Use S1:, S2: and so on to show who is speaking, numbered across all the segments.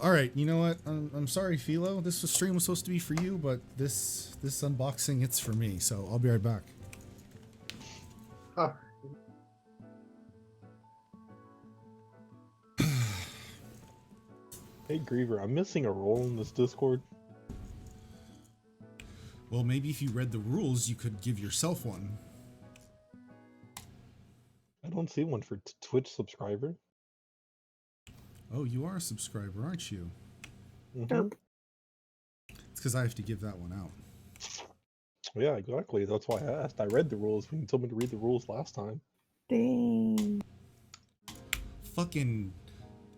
S1: All right, you know what? I'm sorry, Philo. This stream was supposed to be for you, but this unboxing it's for me. So I'll be right back.
S2: Huh.
S3: Hey Griever, I'm missing a role in this Discord.
S1: Well, maybe if you read the rules, you could give yourself one.
S3: I don't see one for Twitch subscriber.
S1: Oh, you are a subscriber, aren't you?
S3: Mm-hmm.
S1: It's because I have to give that one out.
S3: Yeah, exactly. That's why I asked. I read the rules when you told me to read the rules last time.
S4: Dang.
S1: Fucking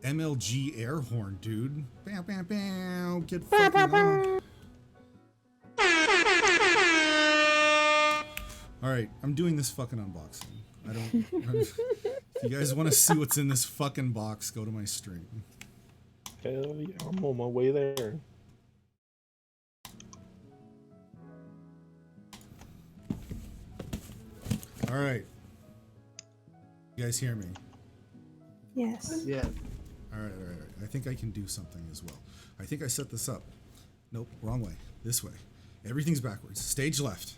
S1: MLG air horn, dude. Bam, bam, bam. Get fucking on. All right, I'm doing this fucking unboxing. If you guys want to see what's in this fucking box, go to my stream.
S3: Hell yeah, I'm on my way there.
S1: All right. You guys hear me?
S4: Yes.
S2: Yeah.
S1: All right. I think I can do something as well. I think I set this up. Nope, wrong way. This way. Everything's backwards. Stage left.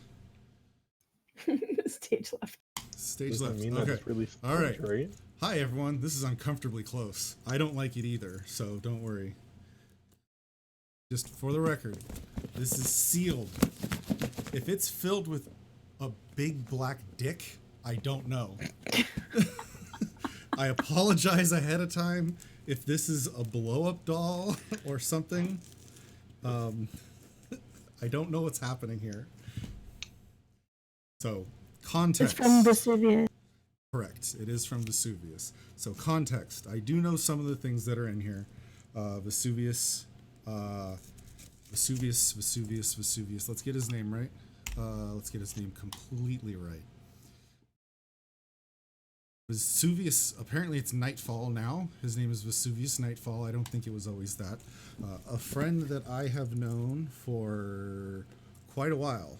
S4: Stage left.
S1: Stage
S3: Doesn't
S1: left.
S3: mean
S1: Okay.
S3: that's really
S1: All right.
S3: right.
S1: Hi, everyone. This is uncomfortably close. I don't like it either, so don't worry. Just for the record, this is sealed. If it's filled with a big black dick, I don't know. I apologize ahead of time if this is a blow-up doll or something. I don't know what's happening here. So, context.
S4: It's from Vesuvius.
S1: Correct. It is from Vesuvius. So context. I do know some of the things that are in here. Vesuvius. Let's get his name right. Let's get his name completely right. Vesuvius, apparently it's Nightfall now. His name is Vesuvius Nightfall. I don't think it was always that. A friend that I have known for quite a while.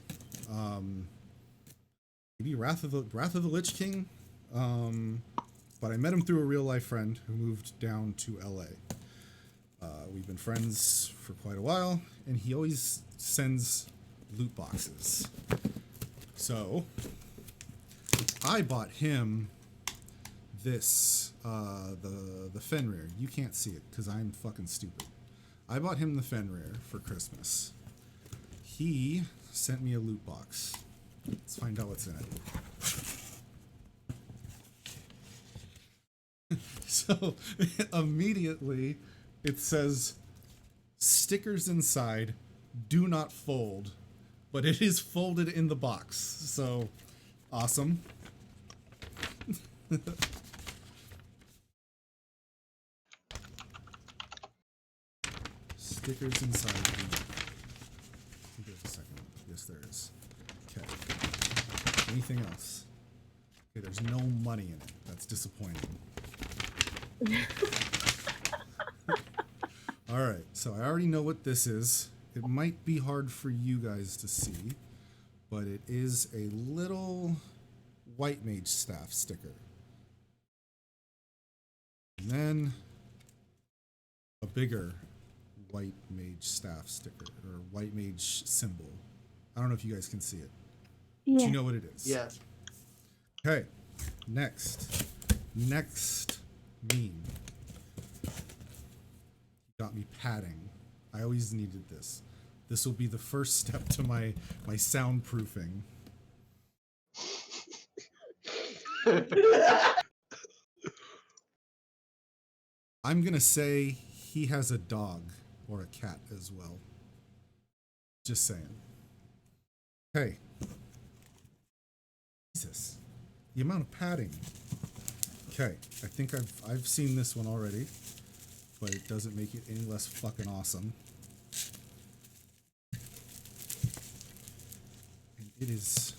S1: Maybe Wrath of the Lich King. But I met him through a real life friend who moved down to LA. We've been friends for quite a while, and he always sends loot boxes. So I bought him this, the Fenrir. You can't see it because I'm fucking stupid. I bought him the Fenrir for Christmas. He sent me a loot box. Let's find out what's in it. So immediately it says stickers inside, do not fold, but it is folded in the box. So awesome. Stickers inside. There's a second. Yes, there is. Okay. Anything else? Okay, there's no money in it. That's disappointing. All right, so I already know what this is. It might be hard for you guys to see, but it is a little white mage staff sticker. And then a bigger white mage staff sticker, or white mage symbol. I don't know if you guys can see it.
S4: Yeah.
S1: Do you know what it is?
S2: Yes.
S1: Okay, next meme. Got me padding. I always needed this. This will be the first step to my soundproofing. I'm gonna say he has a dog or a cat as well. Just saying. Hey. Jesus. The amount of padding. Okay, I think I've seen this one already, but it doesn't make it any less fucking awesome. And it is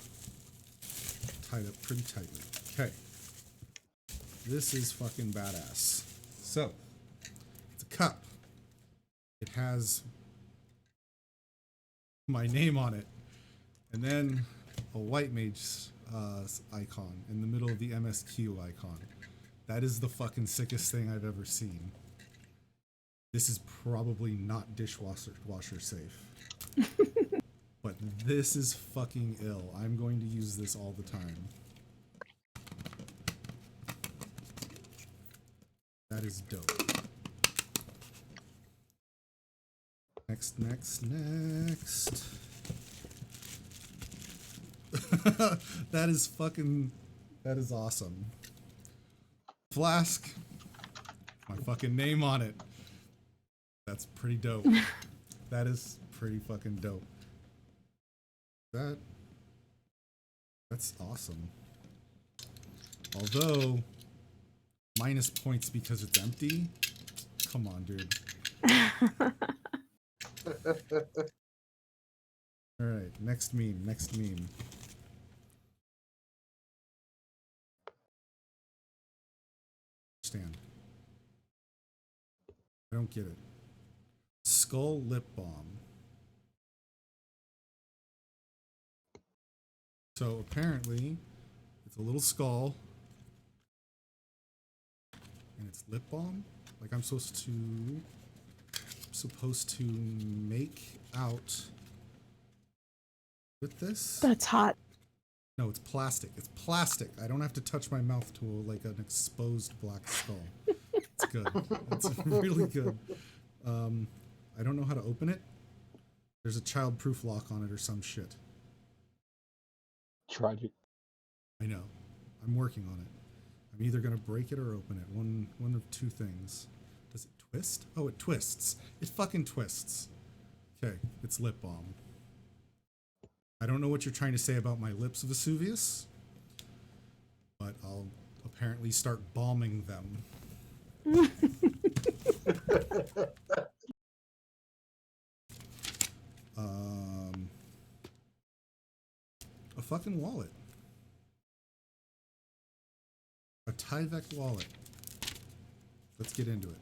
S1: tied up pretty tightly. Okay. This is fucking badass. So, it's a cup. It has my name on it, and then a white mage icon in the middle of the MSQ icon. That is the fucking sickest thing I've ever seen. This is probably not dishwasher safe. But this is fucking ill. I'm going to use this all the time. That is dope. Next. That is awesome. Flask. My fucking name on it. That's pretty dope. That is pretty fucking dope. That's awesome. Although, minus points because it's empty. Come on, dude. Alright, next meme. Stand. I don't get it. Skull lip balm. So apparently, it's a little skull. And it's lip balm? Like I'm supposed to make out with this?
S4: That's hot.
S1: No, it's plastic. It's plastic. I don't have to touch my mouth to like an exposed black skull. It's good. It's really good. I don't know how to open it. There's a child-proof lock on it or some shit.
S3: Tragic.
S1: I know. I'm working on it. I'm either gonna break it or open it. One of two things. Does it twist? Oh, it twists. It fucking twists. Okay, it's lip balm. I don't know what you're trying to say about my lips, Vesuvius, but I'll apparently start balming them. A fucking wallet. A Tyvek wallet. Let's get into it.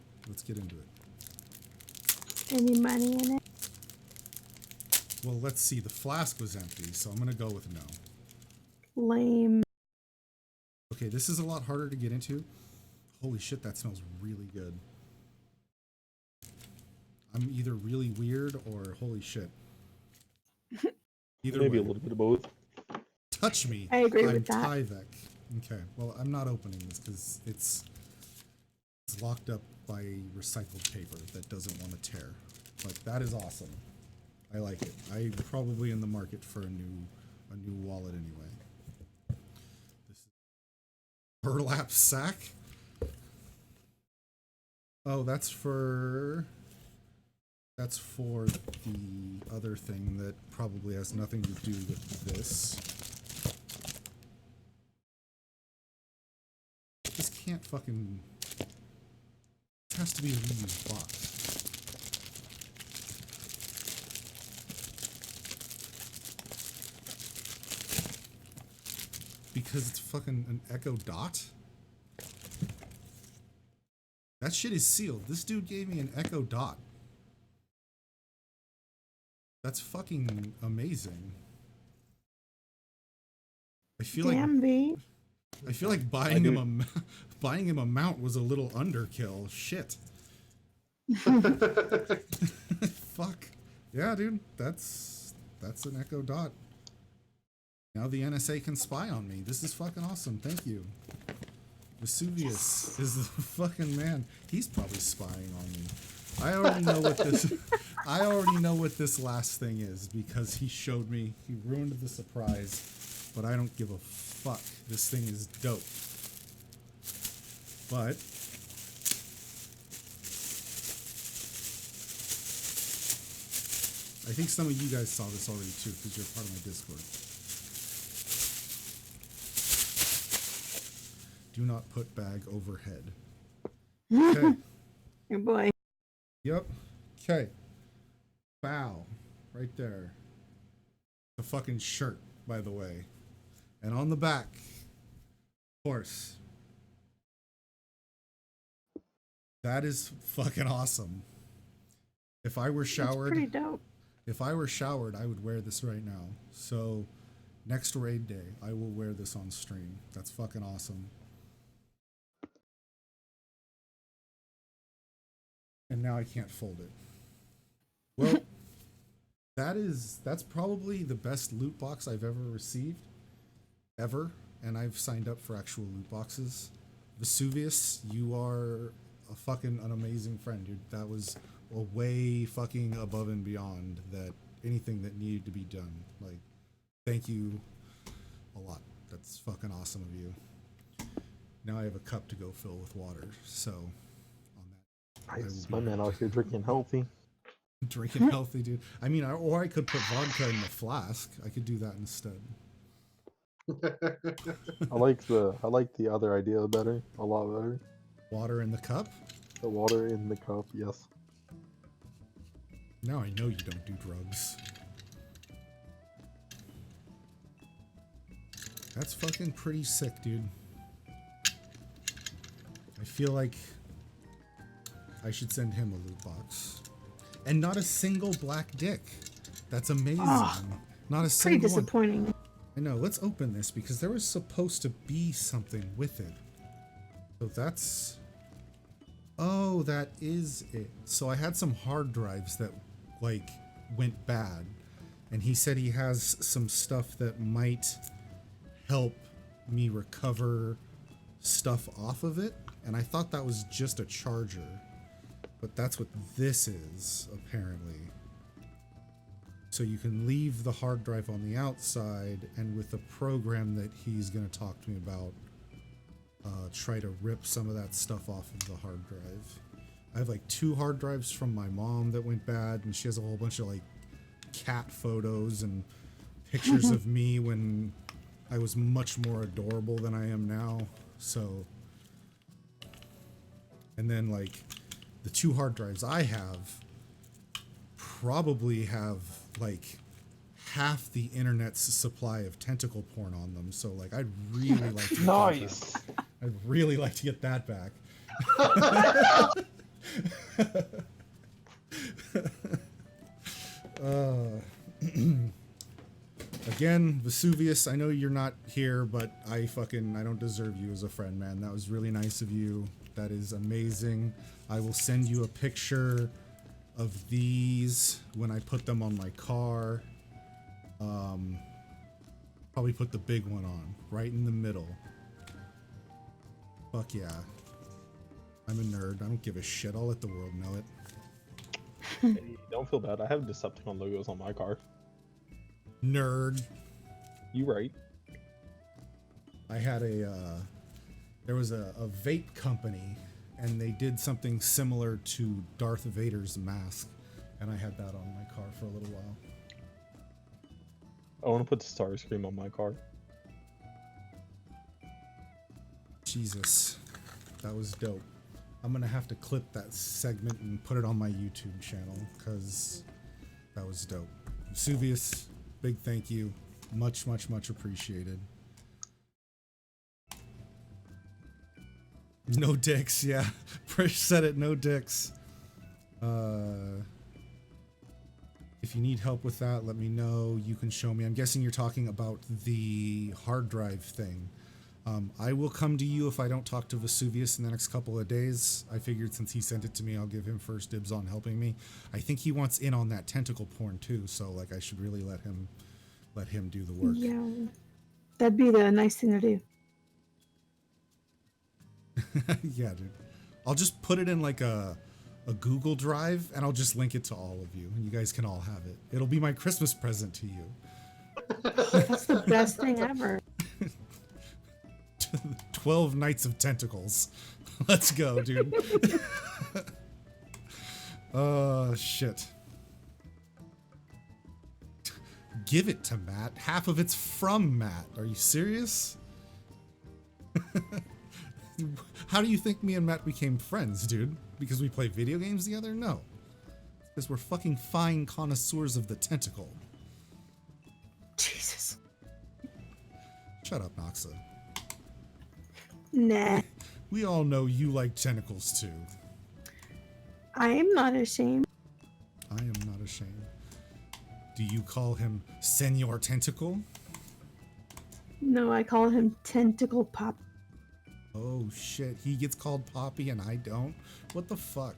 S4: Any money in it?
S1: Well, let's see. The flask was empty, so I'm gonna go with no.
S4: Lame.
S1: Okay, this is a lot harder to get into. Holy shit, that smells really good. I'm either really weird or holy shit. Either
S3: Maybe
S1: way.
S3: a little bit of both.
S1: Touch me.
S4: I agree
S1: I'm
S4: with that.
S1: Tyvek. Okay, well, I'm not opening this because it's locked up by recycled paper that doesn't want to tear. But that is awesome. I like it. I'm probably in the market for a new wallet anyway. This is burlap sack. Oh, that's for the other thing that probably has nothing to do with this. This can't fucking... It has to be a reused box. Because it's fucking an Echo Dot? That shit is sealed. This dude gave me an Echo Dot. That's fucking amazing. I feel
S4: Damn, V.
S1: like buying him a mount was a little underkill. Shit. Fuck. Yeah, dude. That's an Echo Dot. Now the NSA can spy on me. This is fucking awesome. Thank you. Vesuvius is the fucking man. He's probably spying on me. I already know what this last thing is because he showed me. He ruined the surprise, but I don't give a fuck. This thing is dope. But I think some of you guys saw this already too because you're part of my Discord. Do not put bag overhead. Okay.
S4: Your boy.
S1: Yep. Okay. Bow. Right there. The fucking shirt, by the way. And on the back, of course. That is fucking awesome. If I were showered,
S4: That's pretty dope.
S1: I would wear this right now. So next raid day, I will wear this on stream. That's fucking awesome. And now I can't fold it. Well, that's probably the best loot box I've ever received. Ever. And I've signed up for actual loot boxes. Vesuvius, you are an amazing friend, dude. That was a way fucking above and beyond that anything that needed to be done. Like, thank you a lot. That's fucking awesome of you. Now I have a cup to go fill with water. So, on that,
S3: Nice. My man out here drinking healthy.
S1: drinking healthy, dude. I mean, or I could put vodka in the flask. I could do that instead.
S3: I like the other idea better, a lot better.
S1: Water in the cup?
S3: The water in the cup, yes.
S1: Now I know you don't do drugs. That's fucking pretty sick, dude. I feel like I should send him a loot box. And not a single black dick. That's amazing.
S4: Oh,
S1: not a
S4: Pretty
S1: single one.
S4: disappointing.
S1: I know, let's open this because there was supposed to be something with it. So that's... Oh, that is it. So I had some hard drives that, like, went bad. And he said he has some stuff that might help me recover stuff off of it. And I thought that was just a charger. But that's what this is, apparently. So you can leave the hard drive on the outside, and with the program that he's going to talk to me about, try to rip some of that stuff off of the hard drive. I have like 2 hard drives from my mom that went bad, and she has a whole bunch of like cat photos and pictures of me when I was much more adorable than I am now. So, and then like the 2 hard drives I have probably have like half the internet's supply of tentacle porn on them. So like I'd really like to get
S3: Nice.
S1: I'd really like to get that back. Again, Vesuvius, I know you're not here, but I don't deserve you as a friend, man. That was really nice of you. That is amazing. I will send you a picture of these when I put them on my car. Probably put the big one on, right in the middle. Fuck yeah. I'm a nerd. I don't give a shit. I'll let the world know it.
S3: Hey, don't feel bad. I have Decepticon logos on my car.
S1: Nerd.
S3: You right.
S1: I had there was a vape company, and they did something similar to Darth Vader's mask, and I had that on my car for a little while.
S3: I want to put the Starscream on my car.
S1: Jesus, that was dope. I'm gonna have to clip that segment and put it on my YouTube channel, because that was dope. Vesuvius, big thank you. Much, much, much appreciated. No dicks, yeah. Prish said it, no dicks. If you need help with that, let me know. You can show me. I'm guessing you're talking about the hard drive thing. I will come to you if I don't talk to Vesuvius in the next couple of days. I figured since he sent it to me, I'll give him first dibs on helping me. I think he wants in on that tentacle porn too, so like I should really let him do the work.
S4: Yeah, that'd be the nice thing to do.
S1: Yeah, dude. I'll just put it in like a Google Drive, and I'll just link it to all of you, and you guys can all have it. It'll be my Christmas present to you.
S4: That's the best thing ever.
S1: 12 Nights of Tentacles. Let's go, dude. Oh, shit. Give it to Matt. Half of it's from Matt. Are you serious? How do you think me and Matt became friends, dude? Because we play video games together? No. Because we're fucking fine connoisseurs of the tentacle.
S4: Jesus.
S1: Shut up, Noxa.
S4: Nah,
S1: We all know you like tentacles too.
S4: I am not ashamed.
S1: I am not ashamed. Do you call him Senor Tentacle?
S4: No, I call him Tentacle Pop.
S1: Oh shit, he gets called Poppy and I don't? What the fuck?